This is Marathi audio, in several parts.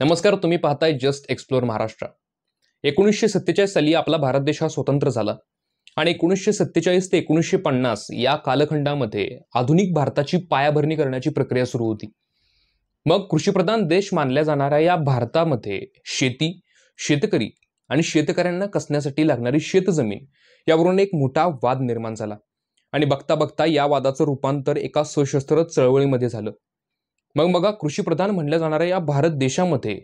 नमस्कार, तुम्ही पाहताय जस्ट एक्सप्लोर महाराष्ट्र। 1947 साली आपला भारत देश हा स्वतंत्र झाला आणि 1947 ते 1950 या कालखंडामध्ये आधुनिक भारताची पायाभरणी करण्याची प्रक्रिया सुरू होती। मग कृषीप्रधान देश मानल्या जाणाऱ्या या भारतामध्ये शेती, शेतकरी आणि शेतकऱ्यांना कसण्यासाठी लागणारी शेतजमीन यावरून एक मोठा वाद निर्माण झाला आणि बघता बघता या वादाचं रूपांतर एका सशस्त्र चळवळीमध्ये झालं। मग बघा, कृषीप्रधान म्हणल्या जाणाऱ्या या भारत देशामध्ये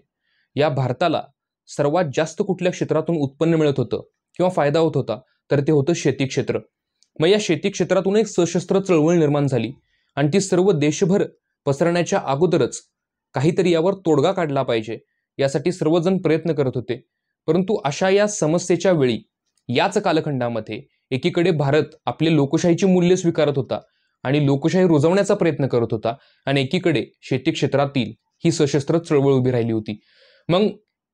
या भारताला सर्वात जास्त कुठल्या क्षेत्रातून उत्पन्न मिळत होतं किंवा फायदा होत होता, तर ते होतं शेती क्षेत्र। मग या शेती क्षेत्रातून एक सशस्त्र चळवळ निर्माण झाली आणि ती सर्व देशभर पसरण्याच्या अगोदरच काहीतरी यावर तोडगा काढला पाहिजे यासाठी सर्वजण प्रयत्न करत होते। परंतु अशा या समस्येच्या वेळी याच कालखंडामध्ये एकीकडे भारत आपले लोकशाहीची मूल्य स्वीकारत होता आणि लोकशाही रुजवण्याचा प्रयत्न करत होता आणि एकीकडे शेती क्षेत्रातील ही सशस्त्र चळवळ उभी राहिली होती। मग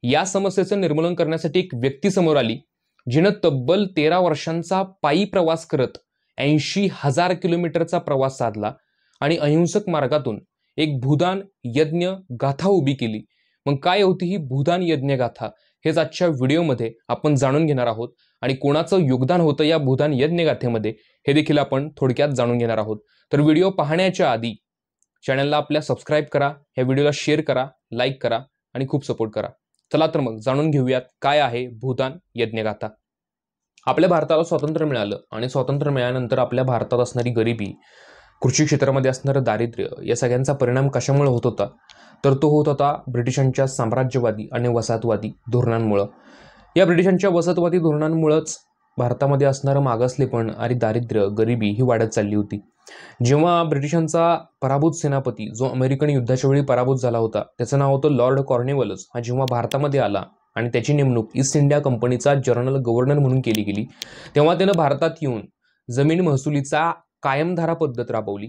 या समस्येचं निर्मूलन करण्यासाठी एक व्यक्ती समोर आली, जिनं तब्बल 13 वर्षांचा पायी प्रवास करत 80,000 किलोमीटरचा प्रवास साधला आणि अहिंसक मार्गातून एक भूदान यज्ञ गाथा उभी केली। मग काय होती ही भूदान यज्ञ गाथा, हेच आजच्या व्हिडिओमध्ये आपण जाणून घेणार आहोत आणि कोणाचं योगदान होतं या भूदान यज्ञ गाथेमध्ये हे देखील आपण थोडक्यात जाणून घेणार आहोत। तर व्हिडिओ पाहण्याच्या आधी चॅनलला आपल्या सबस्क्राईब करा, या व्हिडिओला शेअर करा, लाईक करा आणि खूप सपोर्ट करा। चला तर मग जाणून घेऊयात काय आहे भूदान यज्ञगाथा। आपल्या भारताला स्वातंत्र्य मिळालं आणि स्वातंत्र्य मिळाल्यानंतर आपल्या भारतात असणारी गरिबी, कृषी क्षेत्रामध्ये असणारं दारिद्र्य या सगळ्यांचा परिणाम कशामुळे होत होता, तर तो होत होता ब्रिटिशांच्या साम्राज्यवादी आणि वसाहतवादी धोरणांमुळे। या ब्रिटिशांच्या वसाहतवादी धोरणांमुळेच भारतामध्ये असणारं मागासलेपण आणि दारिद्र्य, गरिबी ही वाढत चालली होती। जेव्हा ब्रिटिशांचा पराभूत सेनापती जो अमेरिकन युद्धाच्या वेळी पराभूत झाला होता, त्याचं नाव होतं लॉर्ड कॉर्नवॉलिस, हा जेव्हा भारतामध्ये आला आणि त्याची नेमणूक ईस्ट इंडिया कंपनीचा जनरल गव्हर्नर म्हणून केली गेली, तेव्हा त्यानं भारतात येऊन जमीन महसुलीचा कायमधारा पद्धत राबवली।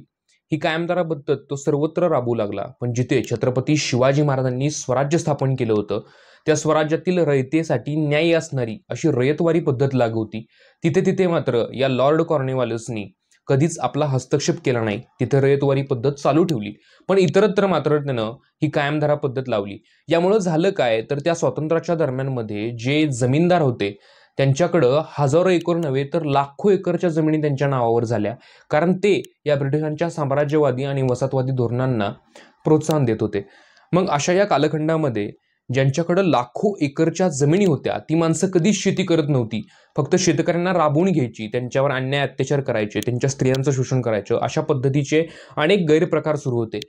ही कायमधारा पद्धत तो सर्वत्र राबवू लागला, पण जिथे छत्रपती शिवाजी महाराजांनी स्वराज्य स्थापन केलं होतं त्या स्वराज्यातील रयतेसाठी न्याय असणारी अशी रयतवारी पद्धत लागू होती। तिथे तिथे मात्र या लॉर्ड कॉर्नवॉलिसनी कधीच आपला हस्तक्षेप केला नाही, तिथे रयतवारी पद्धत चालू ठेवली, पण इतरत्र मात्र त्यानं ही कायमधारा पद्धत लावली। यामुळे झालं काय, तर त्या स्वातंत्र्याच्या दरम्यानमध्ये जे जमीनदार होते त्यांच्याकडं हजारो एकर नव्हे तर लाखो एकरच्या जमिनी त्यांच्या नावावर झाल्या, कारण ते या ब्रिटिशांच्या साम्राज्यवादी आणि वसाहतवादी धोरणांना प्रोत्साहन देत होते। मग अशा या कालखंडामध्ये ज्यांच्याकडे लाखो एकरच्या जमिनी होत्या ती माणसं कधीच शेती करत नव्हती, फक्त शेतकऱ्यांना राबवून घ्यायची, त्यांच्यावर अन्याय अत्याचार करायचे, त्यांच्या स्त्रियांचं शोषण करायचं, अशा पद्धतीचे अनेक गैरप्रकार सुरू होते।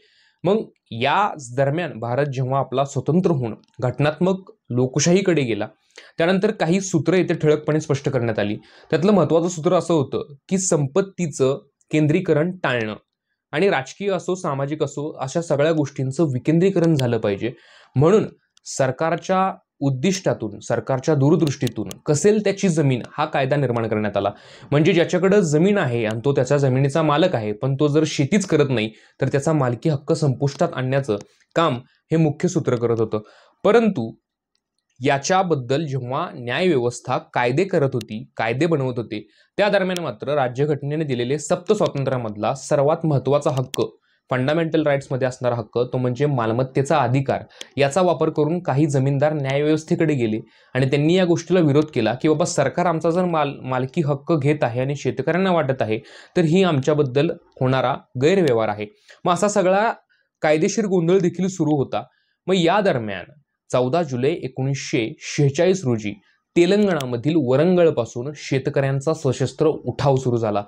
मग या दरम्यान भारत जेव्हा आपला स्वतंत्र होऊन घटनात्मक लोकशाहीकडे गेला, त्यानंतर काही सूत्र इथे ठळकपणे स्पष्ट करण्यात आली। त्यातलं महत्त्वाचं सूत्र असं होतं की संपत्तीचं केंद्रीकरण टाळणं आणि राजकीय असो सामाजिक असो अशा सगळ्या गोष्टींचं विकेंद्रीकरण झालं पाहिजे। म्हणून सरकारच्या उद्दिष्टातून, सरकारच्या दूरदृष्टीतून कसेल त्याची जमीन हा कायदा निर्माण करण्यात आला। म्हणजे ज्याच्याकडे जमीन आहे आणि तो त्याच्या जमिनीचा मालक आहे, पण तो जर शेतीच करत नाही तर त्याचा मालकी हक्क संपुष्टात आणण्याचं काम हे मुख्य सूत्र करत होतं। परंतु याच्याबद्दल जेव्हा न्यायव्यवस्था कायदे करत होती, कायदे बनवत होते, त्या दरम्यान मात्र राज्यघटनेने दिलेले सप्त स्वातंत्र्यामधला सर्वात महत्त्वाचा हक्क, फंडामेंटल राईट्समध्ये असणारा हक्क, तो म्हणजे मालमत्तेचा अधिकार, याचा वापर करून काही जमीनदार न्यायव्यवस्थेकडे गेले आणि त्यांनी या गोष्टीला विरोध केला की बाबा सरकार आमचा जर मालकी हक्क घेत आहे आणि शेतकऱ्यांना वाटत आहे तर ही आमच्याबद्दल होणारा गैरव्यवहार आहे। मग असा सगळा कायदेशीर गोंधळ देखील सुरू होता। मग या दरम्यान 14 जुलै 1946 रोजी तेलंगणामधील वरंगळपासून शेतकऱ्यांचा सशस्त्र उठाव सुरू झाला।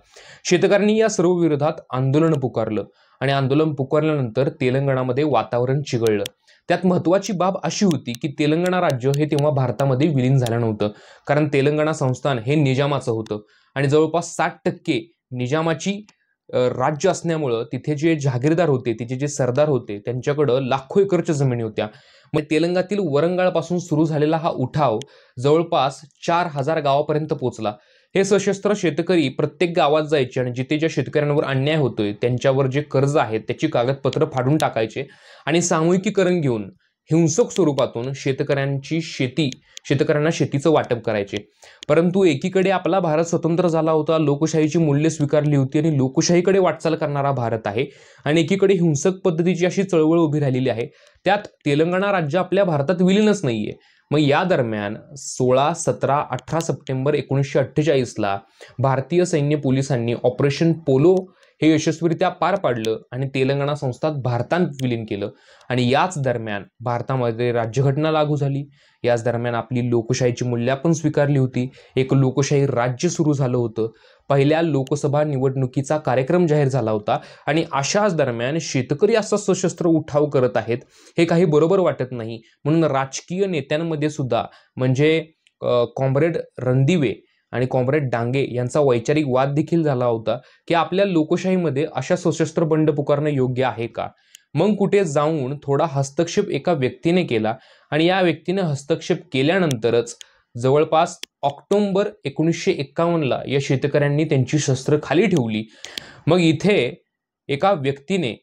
शेतकऱ्यांनी या सर्व विरोधात आंदोलन पुकारलं आणि आंदोलन पुकारल्यानंतर तेलंगणामध्ये वातावरण चिघळलं। त्यात महत्त्वाची बाब अशी होती की तेलंगणा राज्य हे तेव्हा भारतामध्ये विलीन झालं नव्हतं, कारण तेलंगणा संस्थान हे निजामाचं होतं आणि जवळपास 60% निजामाची राज्य असल्यामुळं तिथे जे जहागीरदार होते, तिथे जे सरदार होते, त्यांच्याकडं लाखो एकरच्या जमिनी होत्या। मग तेलंगातील वरंगळपासून सुरू झालेला हा उठाव जवळपास 4000 गावापर्यंत पोहोचला। हे सशस्त्र शेतकरी प्रत्येक गावात जायचे आणि जिथे ज्या शेतकऱ्यांवर अन्याय होतोय त्यांच्यावर जे कर्ज आहे त्याची कागदपत्र फाडून टाकायचे आणि सामूहिकीकरण घेऊन हिंसक स्वरूपातून शेतकऱ्यांना शेतीचं वाटप करायचे। परंतु एकीकडे आपला भारत स्वतंत्र झाला होता, लोकशाहीची मूल्य स्वीकारली होती आणि लोकशाहीकडे वाटचाल करणारा भारत आहे, आणि एकीकडे हिंसक पद्धतीची अशी चळवळ उभी राहिलेली आहे। त्यात तेलंगणा राज्य आपल्या भारतात विलीनच नाहीये। मग या दरम्यान 16, 17, 18 सप्टेंबर 1948ला भारतीय सैन्य पोलिसांनी ऑपरेशन पोलो हे यशस्वीरित्या पार पाडलं आणि तेलंगणा संस्थान भारतात विलीन केलं। आणि याच दरम्यान भारतामध्ये राज्यघटना लागू झाली। याच दरम्यान आपली लोकशाहीची मूल्य पण स्वीकारली होती। एक लोकशाही राज्य सुरू झालं होतं। पहिल्या लोकसभा निवडणुकीचा कार्यक्रम जाहीर झाला होता आणि अशाच दरम्यान शेतकरी असा सशस्त्र उठाव करत आहेत, हे काही बरोबर वाटत नाही। म्हणून राजकीय नेत्यांमध्ये सुद्धा म्हणजे कॉम्रेड रणदिवे आणि कॉम्रेड डांगे यांचा वैचारिक वाद देखील झाला होता की आपल्या लोकशाहीमध्ये अशा सशस्त्र बंड पुकारणं योग्य आहे का। मग कुठे जाऊन थोडा हस्तक्षेप एका व्यक्तीने केला आणि या व्यक्तीने हस्तक्षेप केल्यानंतरच जवळपास ऑक्टोबर 1951ला या शेतकऱ्यांनी त्यांची शस्त्र खाली ठेवली। मग इथे एका व्यक्तीने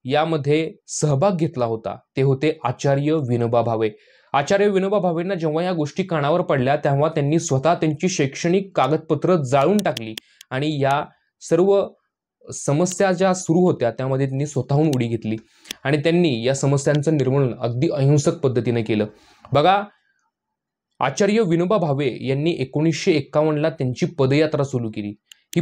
यामध्ये सहभाग घेतला होता, ते होते आचार्य विनोबा भावे। आचार्य विनोबा भावेंना जेव्हा या गोष्टी कानावर पडल्या तेव्हा त्यांनी स्वतः त्यांची शैक्षणिक कागदपत्र जाळून टाकली आणि या सर्व समस्या ज्या सुरू होत्या त्यामध्ये त्यांनी स्वतःहून उडी घेतली आणि त्यांनी या समस्यांचं निर्मूलन अगदी अहिंसक पद्धतीने केलं। बघा, आचार्य विनोबा भावे यांनी 1951ला त्यांची पदयात्रा सुरू केली। ही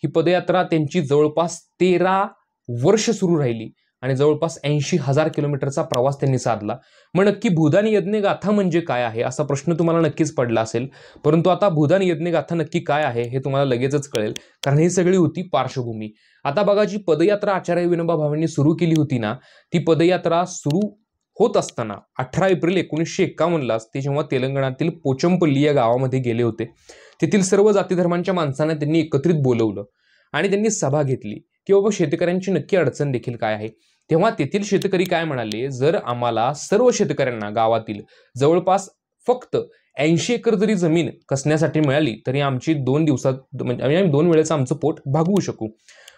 पदयात्रा त्यांची जवळपास 13 वर्ष सुरू राहिली आणि जवळपास 80,000 किलोमीटरचा प्रवास त्यांनी साधला। मग नक्की भूदान यज्ञ गाथा म्हणजे काय आहे असा प्रश्न तुम्हाला नक्कीच पडला असेल, परंतु आता भूदान यज्ञ गाथा नक्की काय आहे हे तुम्हाला लगेचच कळेल, कारण ही सगळी होती पार्श्वभूमी। आता बघा, जी पदयात्रा आचार्य विनोबा भावेंनी सुरू केली होती ना, ती पदयात्रा सुरू होत असताना 18 एप्रिल 1951ला ते जेव्हा तेलंगणातील पोचमपल्ली या गावामध्ये गेले होते, तेथील सर्व जाती धर्मांच्या माणसांना त्यांनी एकत्रित बोलवलं आणि त्यांनी सभा घेतली की बाबा शेतकऱ्यांची नक्की अडचण देखील काय आहे। तेव्हा तेथील शेतकरी काय म्हणाले, जर आम्हाला सर्व शेतकऱ्यांना गावातील जवळपास फक्त 80 एकर जरी जमीन कसण्यासाठी मिळाली तरी आमची 2 दिवसात म्हणजे आम्ही 2 वेळेचं आमचं पोट भागवू शकू।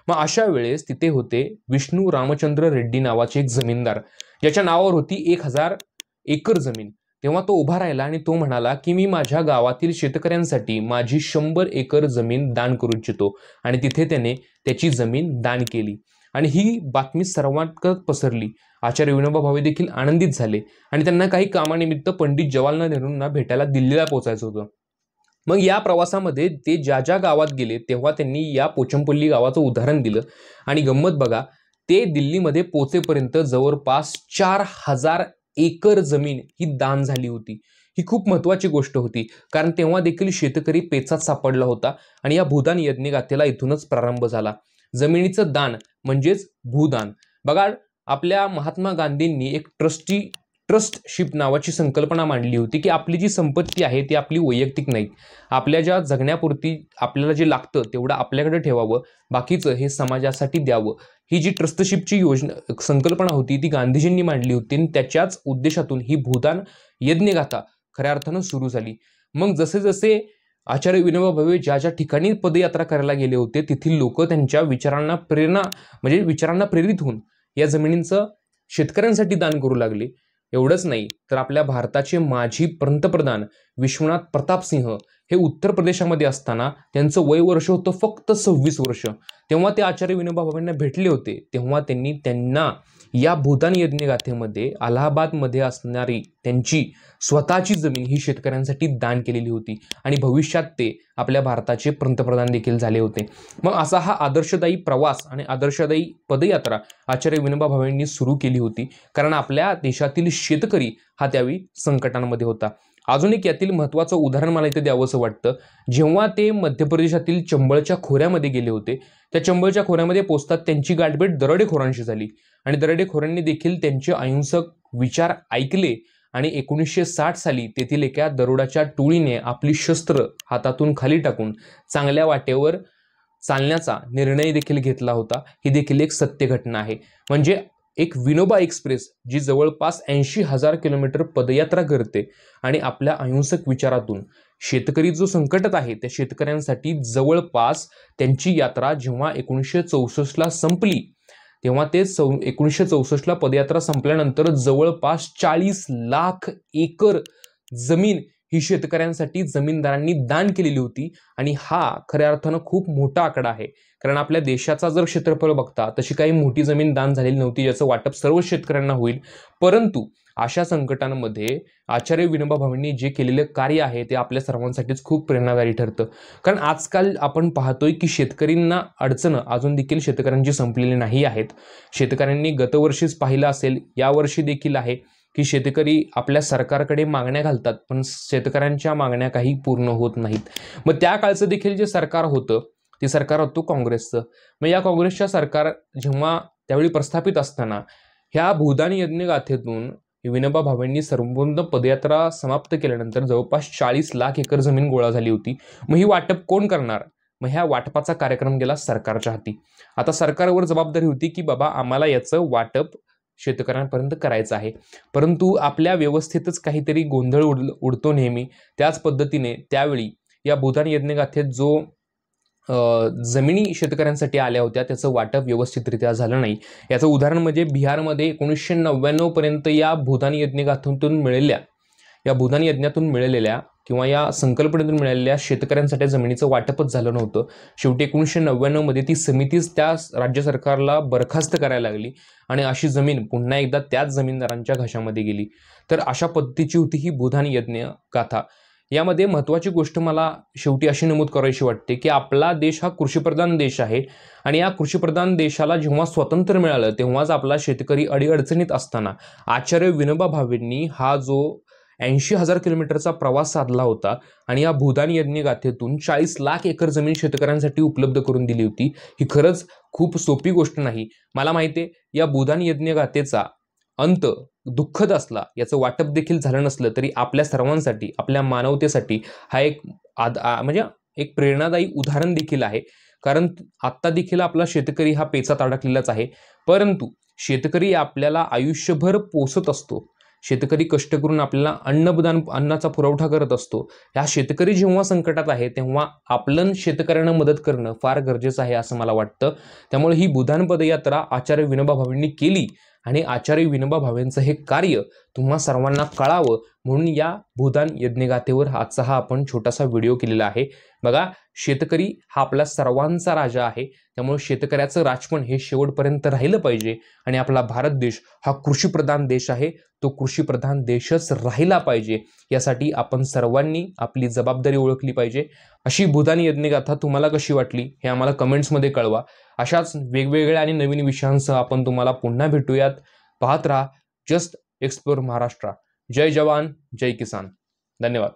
मग अशा वेळेस तिथे होते विष्णू रामचंद्र रेड्डी नावाचे एक जमीनदार, ज्याच्या नावावर होती 1000 एकर जमीन। तेव्हा तो उभा राहिला आणि तो म्हणाला की मी माझ्या गावातील शेतकऱ्यांसाठी माझी 100 एकर जमीन दान करू इच्छितो, आणि तिथे त्याने त्याची जमीन दान केली आणि ही बातमी सर्वांकडे पसरली। आचार्य विनोबा भावे देखील आनंदित झाले आणि त्यांना काही कामानिमित्त पंडित जवाहरलाल नेहरूंना भेटायला दिल्लीला पोहोचायचं होतं। मग या प्रवासामध्ये ते ज्या ज्या गावात गेले तेव्हा त्यांनी या पोचमपल्ली गावाचं उदाहरण दिलं आणि गंमत बघा, ते दिल्लीमध्ये पोहोचेपर्यंत जवळपास 4000 एकर जमीन ही दान झाली होती। ही खूप महत्त्वाची गोष्ट होती, कारण तेव्हा देखील शेतकरी पेचात सापडला होता आणि या भूदान यज्ञगाथेला इथूनच प्रारंभ झाला। जमिनीचं दान म्हणजेच भूदान। बघा, आपल्या महात्मा गांधींनी एक ट्रस्टशिप नावाची संकल्पना मांडली होती की आपली जी संपत्ती आहे ती आपली वैयक्तिक नाही, आपल्या ज्या जगण्यापुरती आपल्याला जे लागतं तेवढं आपल्याकडे ठेवावं, बाकीचं हे समाजासाठी द्यावं। ही जी ट्रस्टशिपची संकल्पना होती ती गांधीजींनी मांडली होती आणि त्याच्याच उद्देशातून ही भूदान यज्ञगाथा खऱ्या अर्थानं सुरू झाली। मग जसे जसे आचार्य विनोबा भावे ज्या ज्या ठिकाणी पदयात्रा करायला गेले होते तेथील लोक त्यांच्या विचारांना प्रेरित होऊन या जमिनींचं शेतकऱ्यांसाठी दान करू लागले। एवढंच नाही तर आपल्या भारताचे माजी पंतप्रधान विश्वनाथ प्रताप सिंह हे उत्तर प्रदेशामध्ये असताना त्यांचं वय वर्ष होतं फक्त 26 वर्ष। तेव्हा ते आचार्य विनोबा भावेंना भेटले होते, तेव्हा त्यांना या भूदान यज्ञगाथेमध्ये अलाहाबादमध्ये असणारी त्यांची स्वतःची जमीन ही शेतकऱ्यांसाठी दान केलेली होती आणि भविष्यात ते आपल्या भारताचे पंतप्रधान देखील झाले होते। मग असा हा आदर्शदायी प्रवास आणि आदर्शदायी पदयात्रा आचार्य विनोबा भावेंनी सुरू केली होती, कारण आपल्या देशातील शेतकरी हा त्यावेळी संकटांमध्ये होता। अजून एक यातील महत्त्वाचं उदाहरण मला इथे द्यावंसं वाटतं। जेव्हा ते मध्य प्रदेशातील चंबळच्या खोऱ्यामध्ये गेले होते, त्या चंबळच्या खोऱ्यामध्ये पोहोचतात त्यांची गाठभेट दरोडेखोरांशी झाली आणि दरोडेखोरांनी देखील त्यांचे अहिंसक विचार ऐकले आणि 1960 साली तेथील एका दरोडाच्या टोळीने आपली शस्त्र हातातून खाली टाकून चांगल्या वाटेवर चालण्याचा निर्णय देखील घेतला होता। ही देखील एक सत्य घटना आहे। म्हणजे एक विनोबा एक्सप्रेस जी जवळपास 80,000 किलोमीटर पदयात्रा करते आणि आपल्या अहिंसक विचारातून शेतकरी जो संकटात आहे त्या शेतकऱ्यांसाठी जवळपास त्यांची यात्रा जेव्हा 1964ला संपली तेव्हा ते 1964ला पदयात्रा संपल्यानंतर जवळपास 40 लाख एकर जमीन ही शेतकऱ्यांसाठी जमीनदारांनी दान केलेली होती. आणि हा खऱ्या अर्थानं खूप मोठा आकडा आहे, कारण आपल्या देशाचा जर क्षेत्रफळ बघता तशी काही मोठी जमीन दान झालेली नव्हती ज्याचं वाटप सर्व शेतकऱ्यांना होईल. परंतु अशा संकटांमध्ये आचार्य विनोबा भावेंनी जे केलेलं कार्य आहे ते आपल्या सर्वांसाठीच खूप प्रेरणादायी ठरतं. कारण आजकाल आपण पाहतोय की शेतकऱ्यांना अडचण अजून देखील शेतकऱ्यांची संपलेली नाही आहेत. शेतकऱ्यांनी गतवर्षीच पाहिलं असेल, यावर्षी देखील आहे की शेतकरी आपल्या सरकारकडे मागण्या घालतात, पण शेतकऱ्यांच्या मागण्या काही पूर्ण होत नाहीत. मग त्या काळचं देखील जे सरकार होतं ते सरकार होतं काँग्रेसचं. मग या काँग्रेसच्या सरकार जेव्हा त्यावेळी प्रस्थापित असताना ह्या भूदान यज्ञ गाथेतून विनोबा भावेंनी संपूर्ण पदयात्रा समाप्त केल्यानंतर जवळपास 40 लाख एकर जमीन गोळा झाली होती. मग ही वाटप कोण करणार? मग ह्या वाटपाचा कार्यक्रम गेला सरकारच्या हाती. आता सरकारवर जबाबदारी होती की बाबा आम्हाला याचं वाटप शेतकऱ्यांपर्यंत करायचं आहे. परंतु आपल्या व्यवस्थेतच काहीतरी गोंधळ उडतो नेहमी. त्याच पद्धतीने त्यावेळी या भूदान यज्ञगाथेत जो जमिनी शेतकऱ्यांसाठी आल्या होत्या त्याचं वाटप व्यवस्थितरित्या झालं नाही. याचं उदाहरण म्हणजे बिहारमध्ये 1999 पर्यंत या भूदान यज्ञगाथेतून मिळालेल्या किंवा या संकल्पनेतून मिळालेल्या शेतकऱ्यांसाठी जमिनीचं वाटपच झालं नव्हतं. शेवटी 1999 मध्ये ती समितीच त्या राज्य सरकारला बरखास्त करायला लागली आणि अशी जमीन पुन्हा एकदा त्याच जमीनदारांच्या घशामध्ये गेली. तर अशा पद्धतीची होती ही भूदान यज्ञ गाथा. यामध्ये महत्त्वाची गोष्ट मला शेवटी अशी नमूद करायची वाटते की आपला देश हा कृषीप्रधान देश आहे आणि या कृषीप्रधान देशाला जेव्हा स्वातंत्र्य मिळालं तेव्हाच आपला शेतकरी अडीअडचणीत असताना आचार्य विनोबा भावेंनी हा जो 80,000 किलोमीटरचा प्रवास साधला होता आणि या भूदान यज्ञ गाथेतून 40 लाख एकर जमीन शेतकऱ्यांसाठी उपलब्ध करून दिली होती. ही खरंच खूप सोपी गोष्ट नाही. मला माहिती आहे या भूदान यज्ञ गाथेचा अंत दुःखद असला, याचं वाटप देखील झालं नसलं तरी आपल्या सर्वांसाठी, आपल्या मानवतेसाठी हा एक म्हणजे एक प्रेरणादायी उदाहरण देखील आहे. कारण आत्ता देखील आपला शेतकरी हा पेचात अडकलेलाच आहे. परंतु शेतकरी आपल्याला आयुष्यभर पोसत असतो. शेतकरी कष्ट करून आपल्याला अन्नाचा पुरवठा करत असतो. ह्या शेतकरी जेव्हा संकटात आहे तेव्हा आपलं शेतकऱ्यांना मदत करणं फार गरजेचं आहे असं मला वाटतं. त्यामुळे ही भूदान पदयात्रा आचार्य विनोबा भावेंनी केली आणि आचार्य विनोबा भावेंचं हे कार्य तुम्हा सर्वांना कळावं म्हणून या भूदान यज्ञगाथेवर आजचा हा आपण छोटासा व्हिडिओ केलेला आहे. बघा, शेतकरी हा आपल्या सर्वांचा राजा आहे. त्यामुळे शेतकऱ्याचं राजपण हे शेवटपर्यंत राहिलं पाहिजे आणि आपला भारत देश हा कृषीप्रधान देश आहे. तो कृषीप्रधान देशच राहिला पाहिजे. यासाठी आपण सर्वांनी आपली जबाबदारी ओळखली पाहिजे. अशी भूदान यज्ञगाथा तुम्हाला कशी वाटली हे आम्हाला कमेंट्समध्ये कळवा. अशाच वेगवेगळ्या आणि नवीन विषयांसह आपण तुम्हाला पुन्हा भेटूयात. पाहत राहा जस्ट एक्सप्लोर महाराष्ट्र. जय जवान, जय किसान. धन्यवाद.